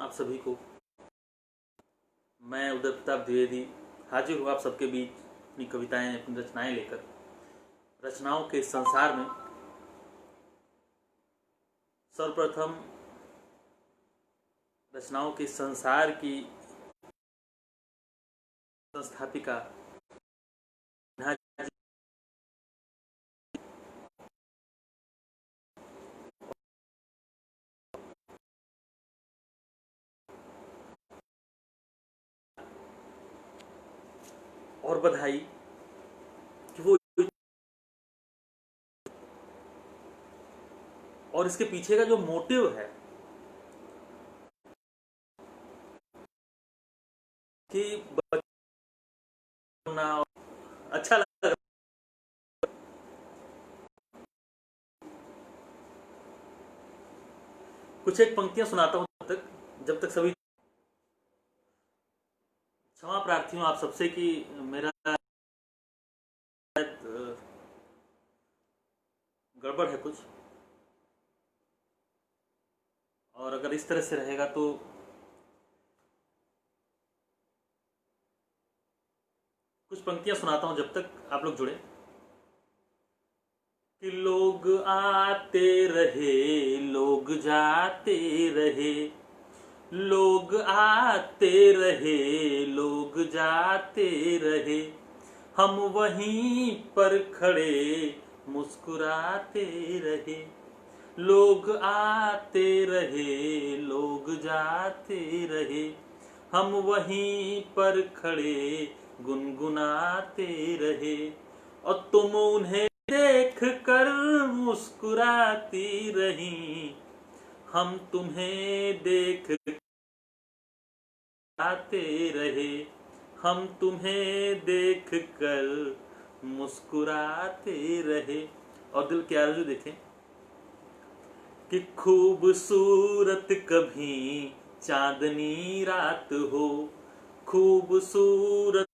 प्रणाम आप सभी को। मैं उदय प्रताप द्विवेदी हाजिर हूँ आप सबके बीच अपनी कविताएं, अपनी रचनाएं लेकर। रचनाओं के संसार में सर्वप्रथम रचनाओं के संसार की संस्थापिका और बधाई कि वो, और इसके पीछे का जो मोटिव है कि बचना अच्छा लगा। कुछ एक पंक्तियां सुनाता हूं जब तक सभी क्षमा प्रार्थी हूं आप सबसे कि मेरा गड़बड़ है कुछ, और अगर इस तरह से रहेगा तो कुछ पंक्तियां सुनाता हूं जब तक आप लोग जुड़े। कि लोग आते रहे, लोग जाते रहे, लोग आते रहे, लोग जाते रहे, हम वहीं पर खड़े मुस्कुराते रहे। लोग आते रहे, लोग जाते रहे, हम वहीं पर खड़े गुनगुनाते रहे, और तुम उन्हें देख कर मुस्कुराती रही, हम तुम्हें देख आते रहे, हम तुम्हें देख कर मुस्कुराते रहे। और दिल के आरज़ू देखें कि खूबसूरत कभी चांदनी रात हो, खूबसूरत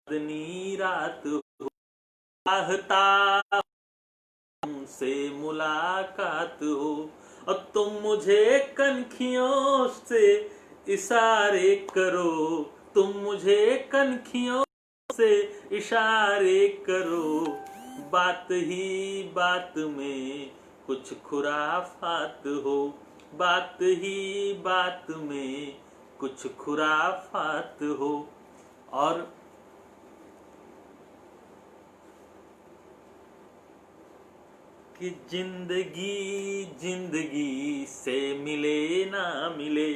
चांदनी रात हो, चाहता से मुलाकात हो, और तुम मुझे कनखियों से इशारे करो, तुम मुझे कनखियों से इशारे करो, बात ही बात में कुछ खुराफात हो, बात ही बात में कुछ खुराफात हो। और कि जिंदगी जिंदगी से मिले ना मिले,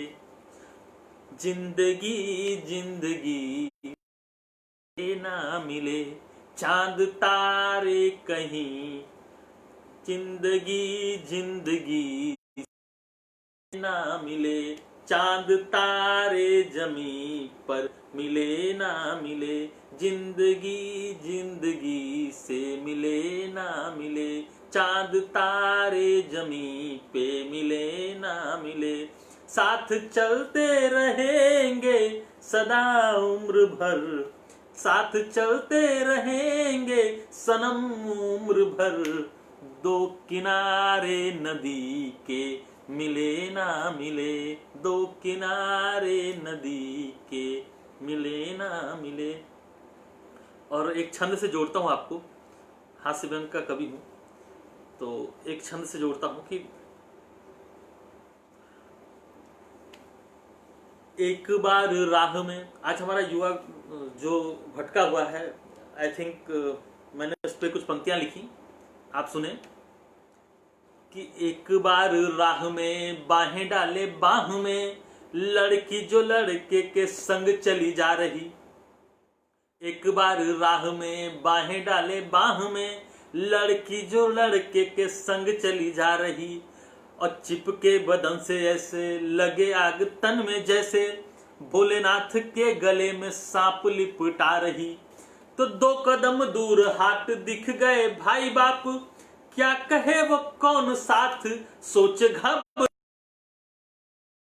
जिंदगी जिंदगी ना मिले, चांद तारे कहीं, जिंदगी जिंदगी ना मिले, चांद तारे जमी पर मिले ना मिले, जिंदगी जिंदगी से मिले ना मिले, चांद तारे जमी पे मिले ना मिले, साथ चलते रहेंगे सदा उम्र भर, साथ चलते रहेंगे सनम उम्र भर, दो किनारे नदी के मिले ना मिले, दो किनारे नदी के मिले ना मिले। और एक छंद से जोड़ता हूँ आपको, हास्य व्यंग का कवि हूँ तो एक छंद से जोड़ता हूँ कि एक बार राह में, आज हमारा युवा जो भटका हुआ है, आई थिंक मैंने उस पर कुछ पंक्तियां लिखी, आप सुने। कि एक बार राह में बाहें डाले बाह में, लड़की जो लड़के के संग चली जा रही, एक बार राह में बाहें डाले बाह में, लड़की जो लड़के के संग चली जा रही, और चिपके बदन से ऐसे लगे आग तन में जैसे भोलेनाथ के गले में सांप लिपटा रही, तो दो कदम दूर हाथ दिख गए भाई बाप, क्या कहे वो कौन साथ सोच घब,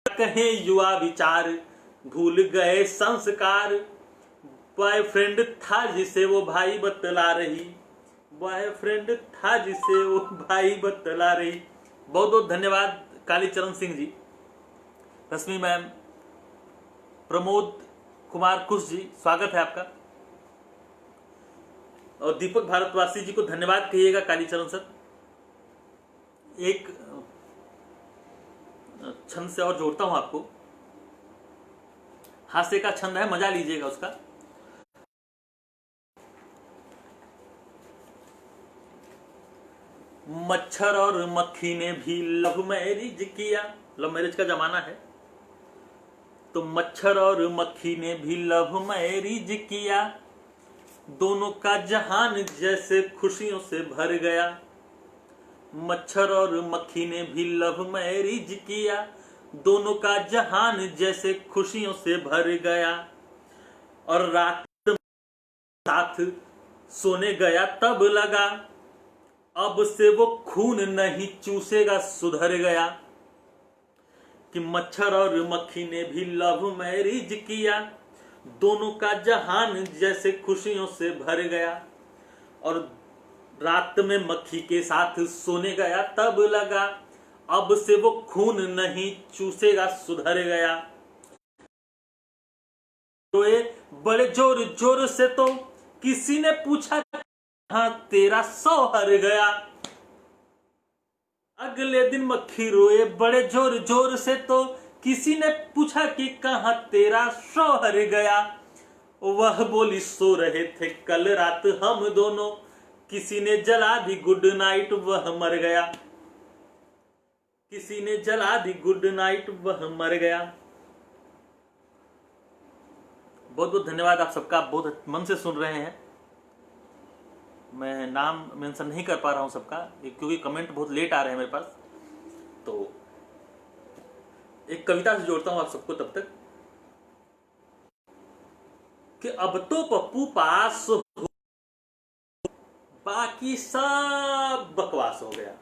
कहे युवा विचार भूल गए संस्कार, बॉयफ्रेंड था जिसे वो भाई बतला रही, बॉयफ्रेंड था जिसे वो भाई बतला रही। बहुत बहुत धन्यवाद कालीचरण सिंह जी। रश्मि मैम, प्रमोद कुमार कुश जी, स्वागत है आपका। और दीपक भारतवासी जी को धन्यवाद कहिएगा कालीचरण सर। एक छंद से और जोड़ता हूं आपको, हास्य का छंद है, मजा लीजिएगा उसका। मच्छर और मक्खी ने भी लव मैरिज किया, लव मैरिज का जमाना है, तो मच्छर और मक्खी ने भी लव मैरिज किया, दोनों का जहान जैसे खुशियों से भर गया। मच्छर और मक्खी ने भी लव मैरिज किया, दोनों का जहान जैसे खुशियों से भर गया। और रात साथ सोने गया तब लगा, अब से वो खून नहीं चूसेगा, सुधर गया। कि मच्छर और मक्खी ने भी लव मैरिज किया, दोनों का जहान जैसे खुशियों से भर गया। और रात में मक्खी के साथ सोने गया तब लगा, अब से वो खून नहीं चूसेगा, सुधर गया। रोए बड़े जोर जोर से तो किसी ने पूछा, हाँ तेरा शौहर गया। अगले दिन मक्खी रोए बड़े जोर जोर से तो किसी ने पूछा कि कहाँ तेरा शौहर गया। वह बोली सो रहे थे कल रात हम दोनों, किसी ने जला दी गुड नाइट वह मर गया। किसी ने जला दी गुड नाइट वह मर गया। बहुत बहुत धन्यवाद आप सबका, आप बहुत मन से सुन रहे हैं। मैं नाम मेंशन नहीं कर पा रहा हूं सबका, क्योंकि कमेंट बहुत लेट आ रहे हैं मेरे पास। तो एक कविता से जोड़ता हूं आप सबको तब तक, कि अब तो पप्पू पास हो, बाकी सब बकवास हो गया।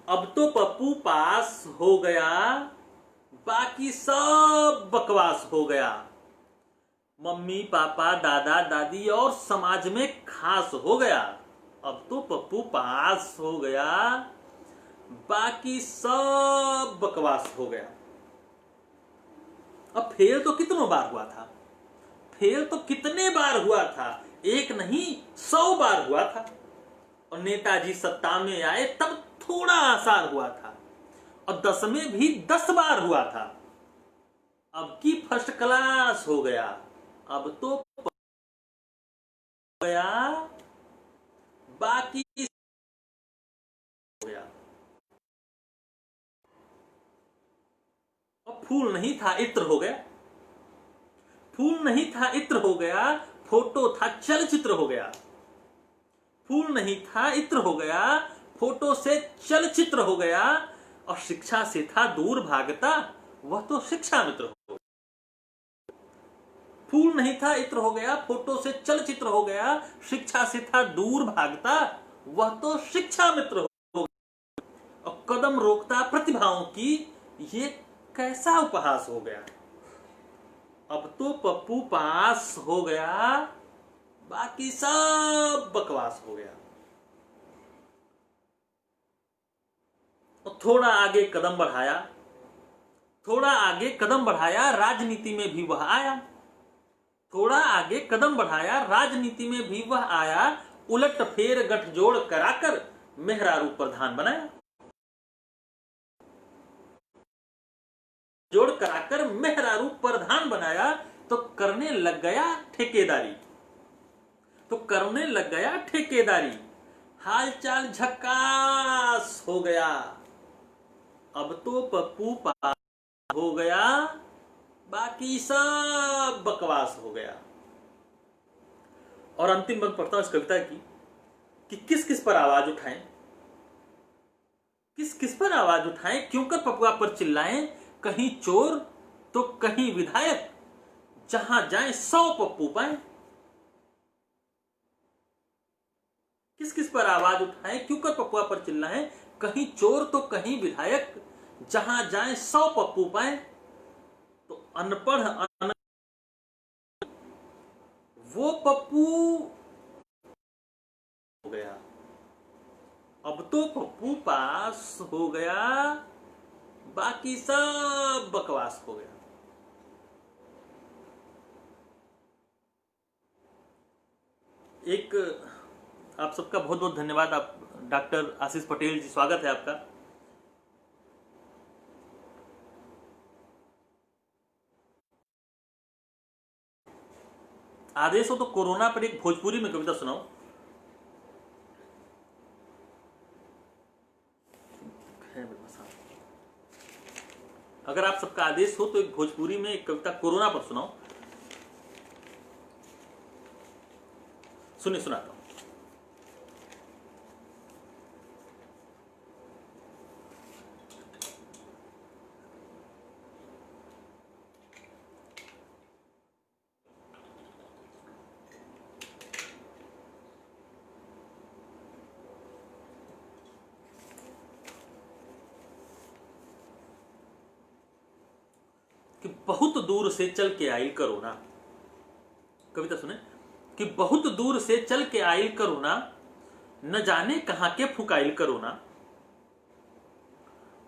अब तो पप्पू पास हो गया, बाकी सब बकवास हो गया। मम्मी पापा दादा दादी और समाज में खास हो गया। अब तो पप्पू पास हो गया, बाकी सब बकवास हो गया। अब फेल तो कितनों बार हुआ था, फेल तो कितने बार हुआ था, एक नहीं 100 बार हुआ था। और नेताजी सत्ता में आए तब थोड़ा आसार हुआ था, और 10 में भी 10 बार हुआ था। अब की फर्स्ट क्लास हो गया, अब तो हो गया, बाकी हो गया। अब फूल नहीं था इत्र हो गया, फूल नहीं था इत्र हो गया, फोटो था चलचित्र हो गया। फूल नहीं था इत्र हो गया, फोटो से चलचित्र हो गया। और शिक्षा से था दूर भागता, वह तो शिक्षा मित्र हो गया। फूल नहीं था इत्र हो गया, फोटो से चलचित्र हो गया। शिक्षा से था दूर भागता, वह तो शिक्षा मित्र हो गया। और कदम रोकता प्रतिभाओं की, ये कैसा उपहास हो गया। अब तो पप्पू पास हो गया, बाकी सब बकवास हो गया। और थोड़ा आगे कदम बढ़ाया, थोड़ा आगे कदम बढ़ाया, राजनीति में भी वह आया। थोड़ा आगे कदम बढ़ाया, राजनीति में भी वह आया। उलट फेर गठजोड़ कराकर मेहरारू प्रधान बनाया। जोड़ कराकर मेहरारू प्रधान बनाया, तो करने लग गया ठेकेदारी, तो करने लग गया ठेकेदारी। हालचाल झक्कास हो गया, अब तो पप्पू पास हो गया, बाकी सब बकवास हो गया। और अंतिम बंद पढ़ता हूं इस कविता की, कि किस किस पर आवाज उठाएं, किस किस पर आवाज उठाएं, क्यों कर पपुआ पर चिल्लाएं। कहीं चोर तो कहीं विधायक, जहां जाएं 100 पप्पू पाएं। किस किस पर आवाज उठाएं, क्यों कर पपुआ पर चिल्लाएं। कहीं चोर तो कहीं विधायक, जहां जाएं 100 पप्पू पाएं। तो अनपढ़ वो पप्पू हो गया, अब तो पप्पू पास हो गया, बाकी सब बकवास हो गया। एक आप सबका बहुत बहुत धन्यवाद। आप डॉक्टर आशीष पटेल जी, स्वागत है आपका। आदेश हो तो कोरोना पर एक भोजपुरी में कविता सुनाओ। अगर आप सबका आदेश हो तो एक भोजपुरी में एक कविता कोरोना पर सुनाओ। सुनिए, सुनाता हूं। कि बहुत दूर से चल के आइल कोरोना। कविता सुने। कि बहुत दूर से चल के आइल कोरोना, न जाने कहां के फुकाइल कोरोना।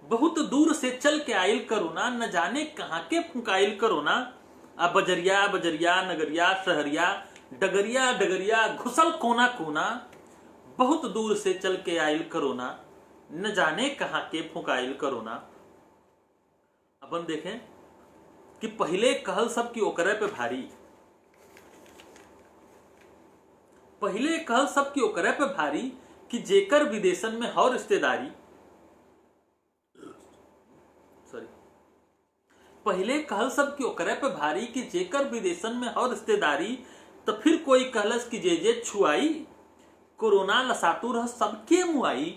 बहुत दूर से चल के आइल कोरोना, न जाने कहां के फुकाइल कोरोना। अब बजरिया बजरिया, नगरिया शहरिया, डगरिया डगरिया, घुसल कोना कोना। बहुत दूर से चल के आइल कोरोना, न जाने कहां के फुकाइल कोरोना। अपन देखें कि पहले कहल सब की ओकरे पे भारी, पहले कहल सब की ओकरे पे भारी, कि जेकर विदेशन में हौ रिश्तेदारी। सॉरी, पहले कहल सब की ओकरे पे भारी, कि जेकर विदेशन में हौ रिश्तेदारी। तो फिर कोई कहलस कि जे छुआई, कोरोना लसातु रह सबके मुआई।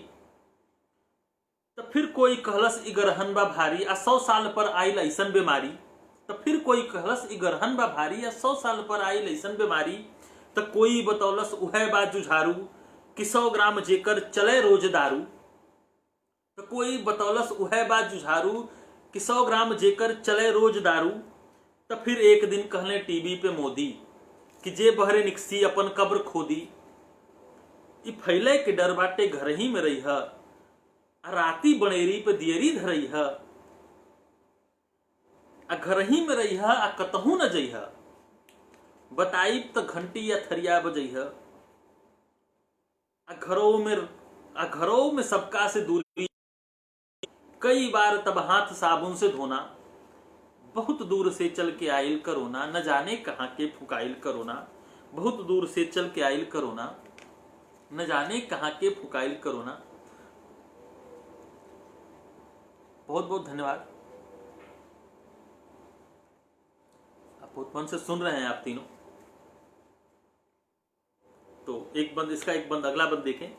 तो फिर कोई कहलस इगरहन बा भारी, आ 100 साल पर आइल ऐसन बीमारी। तो फिर कोई कहलस इगरहन बा भारी, या 100 साल पर आइल ऐसन बीमारी। तो कोई बतौलस उहे बा जुझारू, कि 100 ग्राम जेकर चले रोज दारू। तो कोई बतौलस उहे बा जुझारू, कि 100 ग्राम जेकर चले रोज दारू। तो फिर एक दिन कहले टीवी पे मोदी, कि जे बहरे निकसी अपन कब्र खोदी। इ फैले के डर बाटे घर ही में रही है, राती बनेरी पे दियरी धरई है। आ घर ही में रही है, आ कतहू न जई है। बताई तो घंटी या थरिया बजई है। आ घरों में सबका से दूरी, कई बार तब हाथ साबुन से धोना। बहुत दूर से चल के आइल कोरोना, न जाने कहां के फुकाइल कोरोना। बहुत दूर से चल के आइल कोरोना, न जाने कहां के फुकाइल कोरोना। बहुत बहुत धन्यवाद। आप बहुत मन से सुन रहे हैं आप तीनों। तो एक बंद इसका, एक बंद अगला बंद देखें।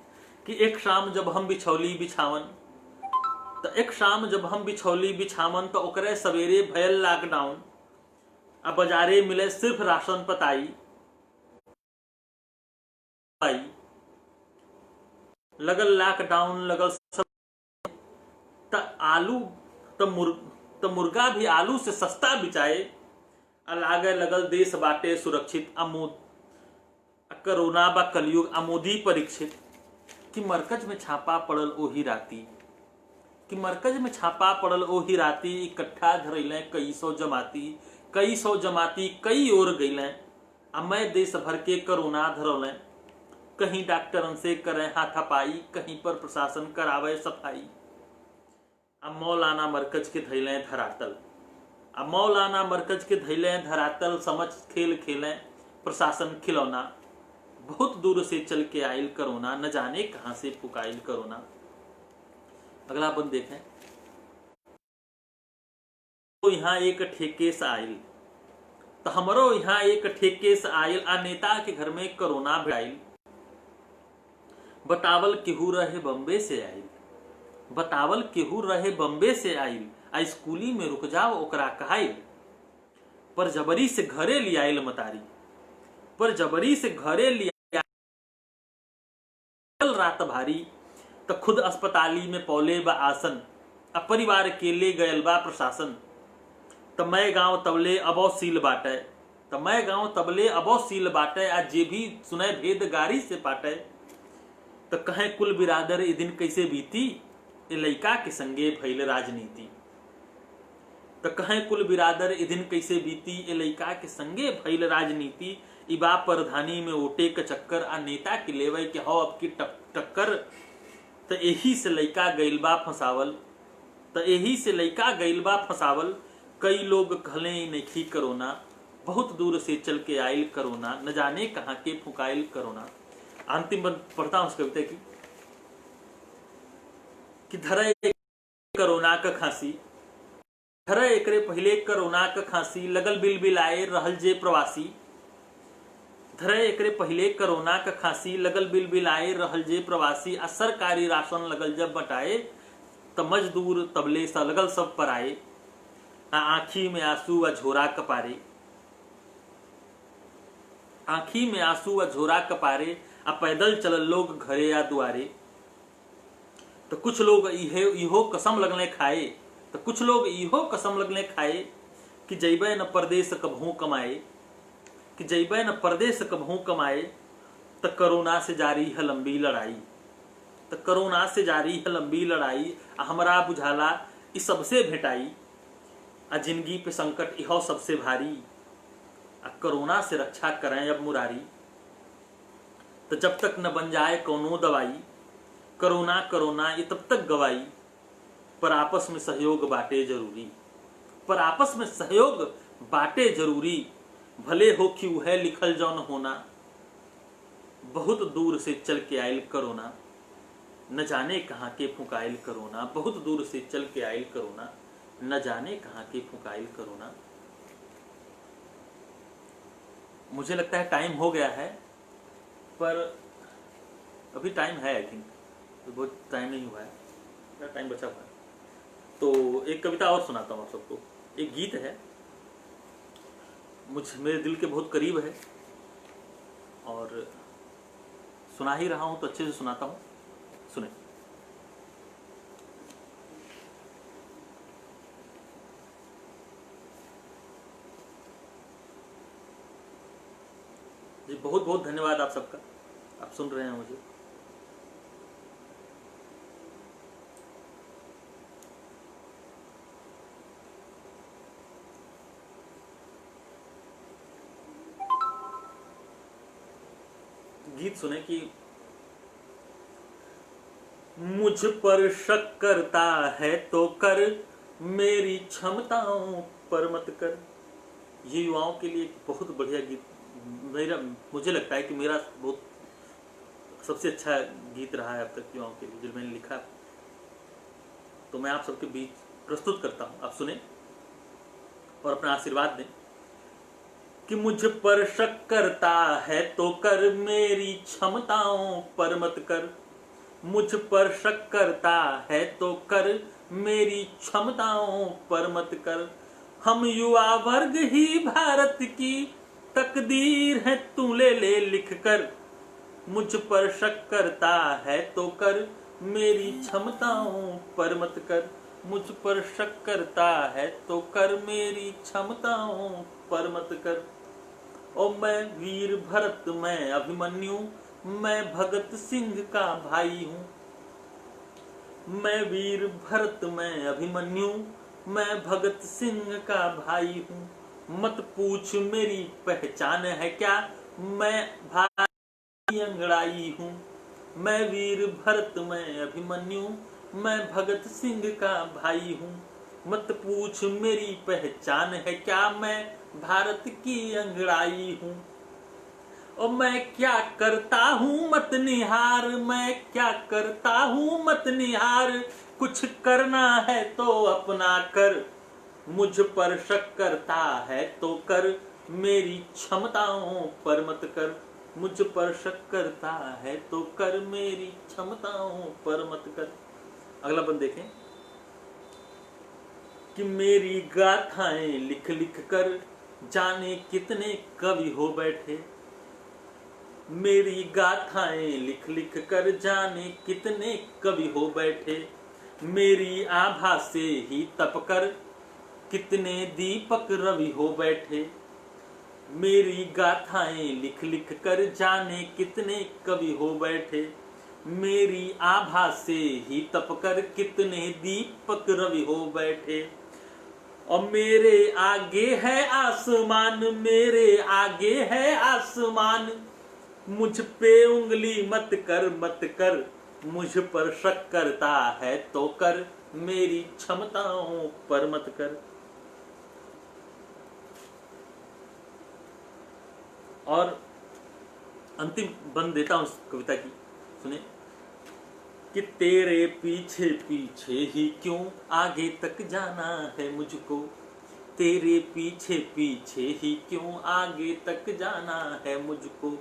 कि एक शाम जब हम बिछौली बिछावन, तो एक शाम जब हम बिछौली बिछावन, तो ओकरे सवेरे भयल लॉकडाउन। अब बाजारे मिले सिर्फ राशन पताई, लगल लॉकडाउन लगल सब। तो आलू तो मुर्गा भी आलू से सस्ता बिचाए। लागे लगल देश बाटे सुरक्षित, अमोद कोरोना बा कलयुग अमोदी परीक्षित। कि मरकज में छापा पड़ल ओही राती, कि मरकज में छापा पड़ल ओही राती। इकट्ठा धरैले कई सौ जमाती कई ओर गईले। मैं देश भर के कोरोना धरौले। कहीं डॉक्टरन से करें हाथापाई, कहीं पर प्रशासन करावे सफाई। अब मौलाना मरकज के धैले धरातल, अब मौलाना मरकज के धैले धरातल। समझ खेल खेलें प्रशासन खिलौना। बहुत दूर से चल के आइल कोरोना, न जाने कहां से फुकाइल कोरोना। अगला बंद देखें। तो यहाँ एक ठेके से आइल, तो हमरो यहाँ एक ठेके से आइल। आ नेता के घर में कोरोना भिड़ाइल। बतावल केहू रहे बम्बे से आइल, बतावल केहू रहे बम्बे से आइल। आ स्कूली में रुक जाओ ओकरा कहाइल। पर जबरी से घरे लियाइल मतारी, पर जबरी से घरे लिया रात भारी। तो खुद अस्पताली में पौले बा आसन, अब परिवार के ले गयल बा प्रशासन। तो मैं गांव तबले अबो सील बाटे, तो मैं गांव तबले अबो सील बाटे। आज जे भी सुने भेद गारी से पाटे। तो कहें कुल बिरादर ये दिन कैसे बीती, ये लइका के संगे भइल राजनीति। तो कहें कुल बिरादर ए दिन कैसे बीती, ए लइका के संगे भइल राजनीति, इबा परधानी में ओटे के चक्कर, आ नेता के लेवे के हो अब की टक्कर। तो यही से लइका गइल बा फंसावल, तो यही से लइका गइल बा फंसावल। कई लोग कहले नहीं करोना, बहुत दूर से चल के आयल करोना, न जाने कहाँ के फुकाइल करोना। अंतिम पढ़ता हूं उस कविता की कि धरे करोना का खांसी, धरे एकरे पहले करोना का खांसी, लगल बिल बिलाए रहल जे प्रवासी। धरे एकरे पहले करोना का खांसी, लगल बिल बिलाए रहल जे प्रवासी। आ सरकारी राशन लगल जब बटाए, त मजदूर तबले सा लगल सब पराए। आँखी में आंसू व झोरा कपारे, आँखी में आंसू व झोरा कपारे। आ पैदल चलल लोग घरे या दुआरे। तो कुछ लोग इहो कसम लगने खाए, तो कुछ लोग इहो कसम लगने खाए कि जइबे न परदेश कबहू कमाए, कि जइबे न परदेश कबहू कमाए। तो कोरोना से जारी है लंबी लड़ाई, तो कोरोना से जारी है लंबी लड़ाई। हमरा बुझाला इ सबसे भेटाई, आ जिंदगी पे संकट इहो सबसे भारी। आ कोरोना से रक्षा करें अब मुरारी, तो जब तक न बन जाए कोनो दवाई। कोरोना कोरोना ये तब तक गवाई, पर आपस में सहयोग बाटे जरूरी, पर आपस में सहयोग बाटे जरूरी। भले हो कि है लिखल जौन होना, बहुत दूर से चल के आयल करोना, न जाने कहाँ के फुकाइल करोना। बहुत दूर से चल के आयल करोना, न जाने कहाँ के फुकाइल करोना। मुझे लगता है टाइम हो गया है, पर अभी टाइम है, आई थिंक तो बहुत टाइम नहीं हुआ है, टाइम बचा हुआ है। तो एक कविता और सुनाता हूँ आप सबको। एक गीत है, मेरे दिल के बहुत करीब है, और सुना ही रहा हूँ तो अच्छे से सुनाता हूँ, सुने। जी बहुत बहुत धन्यवाद आप सबका, आप सुन रहे हैं मुझे। गीत सुने कि मुझ पर शक करता है तो कर, मेरी क्षमताओं पर मत कर। ये युवाओं के लिए बहुत बढ़िया गीत, मुझे लगता है कि मेरा बहुत सबसे अच्छा गीत रहा है अब तक युवाओं के लिए जो मैंने लिखा। तो मैं आप सबके बीच प्रस्तुत करता हूँ, आप सुने और अपना आशीर्वाद दें। कि मुझ पर शक करता है तो कर, मेरी क्षमताओं पर मत कर। मुझ पर शक करता है तो कर, मेरी क्षमताओं पर मत कर। हम युवा वर्ग ही भारत की तकदीर है, तू ले ले लिख कर। मुझ पर शक करता है तो कर, मेरी क्षमताओं पर मत कर। मुझ पर शक करता है तो कर, मेरी क्षमताओं पर मत कर। ओ मैं वीर भरत, मैं अभिमन्यु, मैं भगत सिंह का भाई हूँ। मैं वीर भरत, मैं अभिमन्यु, मैं भगत सिंह का भाई हूँ। मत पूछ मेरी पहचान है क्या, मैं भाई अंगड़ाई हूँ। मैं वीर भरत, मैं अभिमन्यु, मैं भगत सिंह का भाई हूँ। मत पूछ मेरी पहचान है क्या, मैं भारत की अंगड़ाई हूँ। और मैं क्या करता हूँ मत निहार, मैं क्या करता हूँ मत निहार। कुछ करना है तो अपना कर। मुझ पर शक करता है तो कर, मेरी क्षमताओं पर मत कर। मुझ पर शक करता है तो कर, मेरी क्षमताओं पर मत कर। अगला बंद देखें कि मेरी गाथाएं लिख लिख कर, जाने कितने कवि हो बैठे। मेरी गाथाएं लिख लिख कर, जाने कितने कवि हो बैठे। मेरी आभा से ही तपकर, कितने दीपक रवि हो बैठे। मेरी गाथाएं लिख लिख कर, जाने कितने कवि हो बैठे। मेरी आभा से ही तपकर, कितने दीपक रवि हो बैठे। और मेरे आगे है आसमान, मेरे आगे है आसमान, मुझ पे उंगली मत कर मत कर, मुझ पर शक करता है तो कर, मेरी क्षमताओं पर मत कर। और अंतिम बंद देता हूं उस कविता की, सुने कि तेरे पीछे पीछे ही क्यों आगे तक जाना है मुझको, तेरे पीछे पीछे ही क्यों आगे तक जाना है मुझको,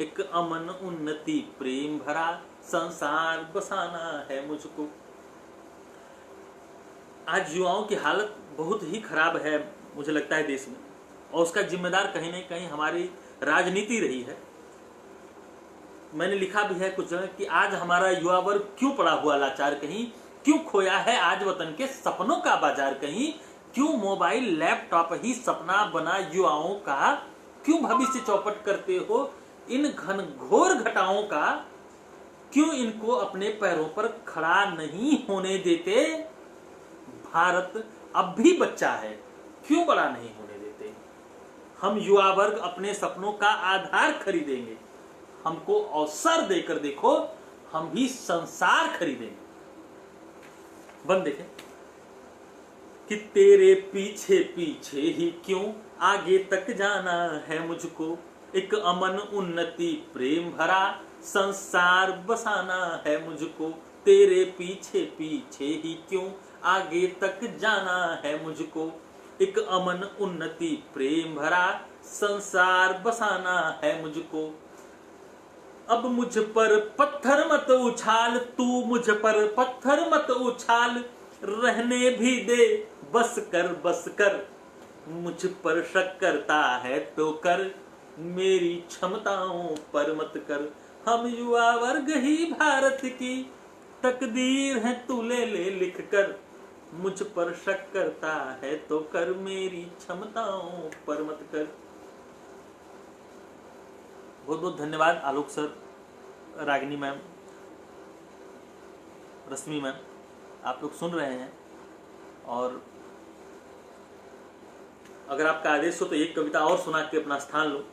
एक अमन उन्नति प्रेम भरा संसार बसाना है मुझको। आज युवाओं की हालत बहुत ही खराब है मुझे लगता है देश में, और उसका जिम्मेदार कहीं न कहीं हमारी राजनीति रही है। मैंने लिखा भी है कुछ जगह कि आज हमारा युवा वर्ग क्यों पड़ा हुआ लाचार, कहीं क्यों खोया है आज वतन के सपनों का बाजार, कहीं क्यों मोबाइल लैपटॉप ही सपना बना युवाओं का, क्यों भविष्य चौपट करते हो इन घनघोर घटाओं का, क्यों इनको अपने पैरों पर खड़ा नहीं होने देते। भारत अब भी बच्चा है, क्यों बड़ा नहीं होने देते। हम युवा वर्ग अपने सपनों का आधार खरीदेंगे, हमको अवसर देकर देखो, हम भी संसार खरीदेंगे। बंद देखें कि तेरे पीछे पीछे ही क्यों आगे तक जाना है मुझको, एक अमन उन्नति प्रेम भरा संसार बसाना है मुझको, तेरे पीछे पीछे ही क्यों आगे तक जाना है मुझको, एक अमन उन्नति प्रेम भरा संसार बसाना है मुझको। अब मुझ पर पत्थर मत उछाल, तू मुझ पर पत्थर मत उछाल, रहने भी दे बस कर, मुझ पर शक करता है तो कर, मेरी क्षमताओं पर मत कर। हम युवा वर्ग ही भारत की तकदीर है तू ले ले लिख कर, मुझ पर शक करता है तो कर, मेरी क्षमताओं पर मत कर। बहुत बहुत धन्यवाद आलोक सर, रागिनी मैम, रश्मि मैम, आप लोग सुन रहे हैं। और अगर आपका आदेश हो तो एक कविता और सुना के अपना स्थान लो।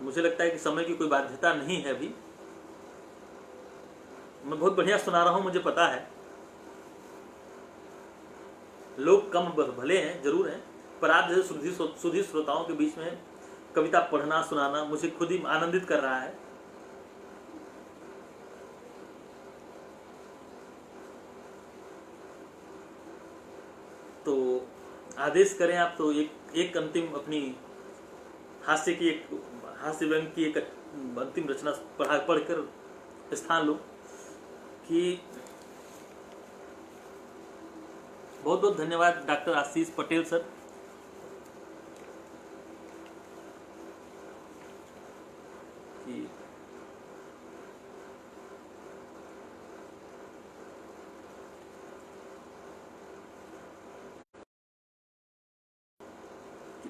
मुझे लगता है कि समय की कोई बाध्यता नहीं है अभी, मैं बहुत बढ़िया सुना रहा हूं, मुझे पता है। लोग कम भले हैं, जरूर हैं, पर आप जैसे सुधी श्रोताओं के बीच में कविता पढ़ना सुनाना मुझे खुद ही आनंदित कर रहा है। तो आदेश करें आप तो एक अंतिम अपनी हास्य व्यंग की एक अंतिम रचना पढ़कर स्थान लो कि बहुत बहुत धन्यवाद डॉक्टर आशीष पटेल सर।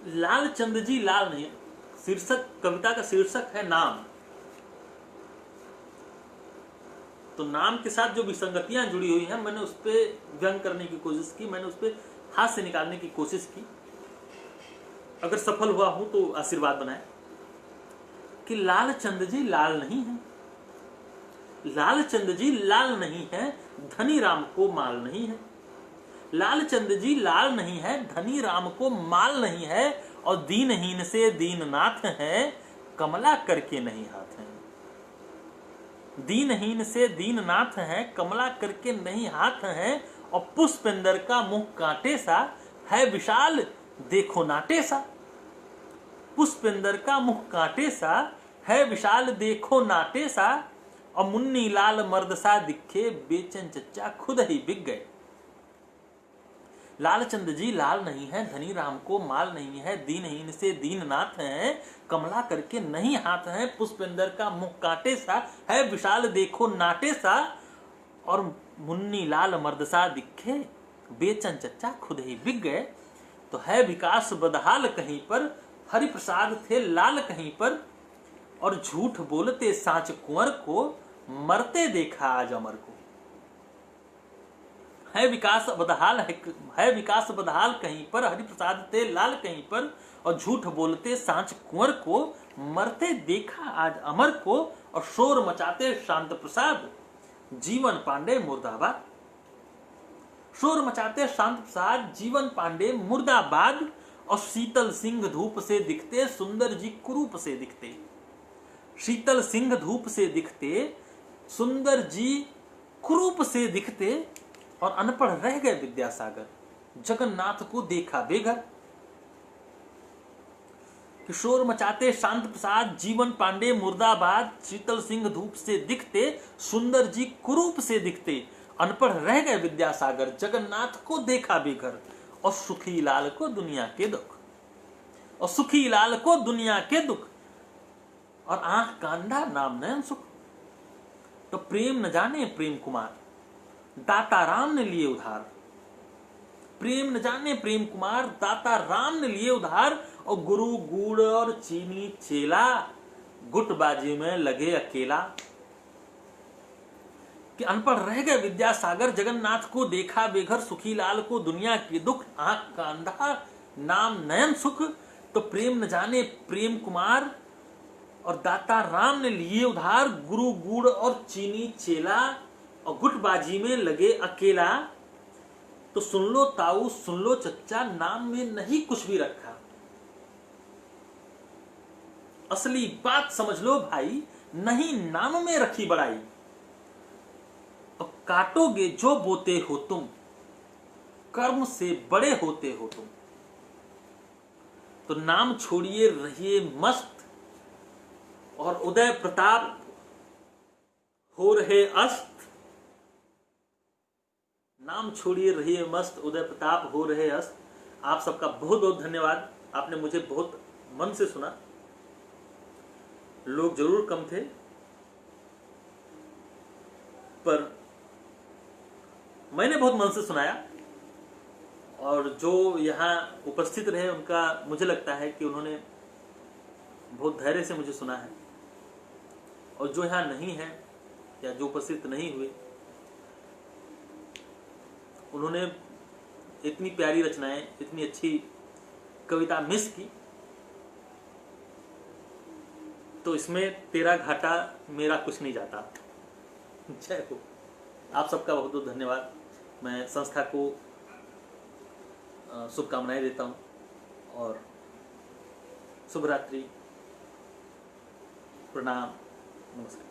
लाल चंद जी लाल नहीं, शीर्षक कविता का शीर्षक है नाम। तो नाम के साथ जो विसंगतियां जुड़ी हुई हैं, मैंने उस पर व्यंग करने की कोशिश की, मैंने उस पर हास्य निकालने की कोशिश की। अगर सफल हुआ हूं तो आशीर्वाद बनाए कि लाल चंद जी लाल नहीं है, लाल चंद जी लाल नहीं है, धनी राम को माल नहीं है। लाल चंद जी लाल नहीं है, धनी राम को माल नहीं है, और दीनहीन से दीननाथ है, कमला करके नहीं हाथ है। दीनहीन से दीननाथ है, कमला करके नहीं हाथ है, और पुष्पेंद्र का मुंह कांटे सा है, विशाल देखो नाटे सा। पुष्पेंद्र का मुंह कांटे सा है, विशाल देखो नाटे सा, और मुन्नी लाल मर्द सा दिखे, बेचन चच्चा खुद ही बिक गए। लालचंद जी लाल नहीं है, धनी राम को माल नहीं है, दीनहीन से दीननाथ है, कमला करके नहीं हाथ है, पुष्पेंद्र का मुंह कांटे सा है, विशाल देखो नाटे सा, और मुन्नी लाल मर्द सा दिखे, बेचन चच्चा खुद ही बिक गए। तो है विकास बदहाल कहीं पर, हरिप्रसाद थे लाल कहीं पर, और झूठ बोलते सांच कुंवर को, मरते देखा आज अमर को। है विकास बदहाल है विकास बदहाल कहीं पर, हरिप्रसाद ते लाल कहीं पर, और झूठ बोलते सांच कुंवर को, मरते देखा आज अमर को, और शोर मचाते शांत प्रसाद, जीवन पांडे मुर्दाबाद। शोर मचाते शांत प्रसाद, जीवन पांडे मुर्दाबाद, और शीतल सिंह धूप से दिखते, सुंदर जी कुरूप से दिखते। शीतल सिंह धूप से दिखते, सुंदर जी कुरूप से दिखते, और अनपढ़ रह गए विद्यासागर, जगन्नाथ को देखा बेघर। किशोर मचाते शांत प्रसाद, जीवन पांडे मुर्दाबाद, शीतल सिंह धूप से दिखते, सुंदर जी कुरूप से दिखते, अनपढ़ रह गए विद्यासागर, जगन्नाथ को देखा बेघर, और सुखी लाल को दुनिया के दुख, और सुखी लाल को दुनिया के दुख, और आंख कांधा नाम नयन सुख। तो प्रेम न जाने प्रेम कुमार, दाता राम ने लिए उधार। प्रेम न जाने प्रेम कुमार, दाता राम ने लिए उधार, और गुरु गुड़ और चीनी चेला, गुटबाजी में लगे अकेला। कि अनपढ़ रह गए विद्यासागर, जगन्नाथ को देखा बेघर, सुखी लाल को दुनिया के दुख, आंख का अंधा नाम नयन सुख। तो प्रेम न जाने प्रेम कुमार, और दाता राम ने लिए उधार, गुरु गुड़ और चीनी चेला, और गुटबाजी में लगे अकेला। तो सुन लो ताऊ सुन लो चच्चा, नाम में नहीं कुछ भी रखा, असली बात समझ लो भाई, नहीं नाम में रखी बड़ाई। और काटोगे जो बोते हो तुम, कर्म से बड़े होते हो तुम। तो नाम छोड़िए रहिए मस्त, और उदय प्रताप हो रहे अस्त। नाम छोड़िए रहिए मस्त, उदय प्रताप हो रहे अस्त। आप सबका बहुत बहुत धन्यवाद, आपने मुझे बहुत मन से सुना। लोग जरूर कम थे, पर मैंने बहुत मन से सुनाया, और जो यहाँ उपस्थित रहे उनका मुझे लगता है कि उन्होंने बहुत धैर्य से मुझे सुना है। और जो यहाँ नहीं है या जो उपस्थित नहीं हुए, उन्होंने इतनी प्यारी रचनाएं, इतनी अच्छी कविता मिस की। तो इसमें तेरा घाटा मेरा कुछ नहीं जाता। जय हो। आप सबका बहुत बहुत धन्यवाद। मैं संस्था को शुभकामनाएं देता हूं, और शुभ रात्रि, प्रणाम, नमस्कार।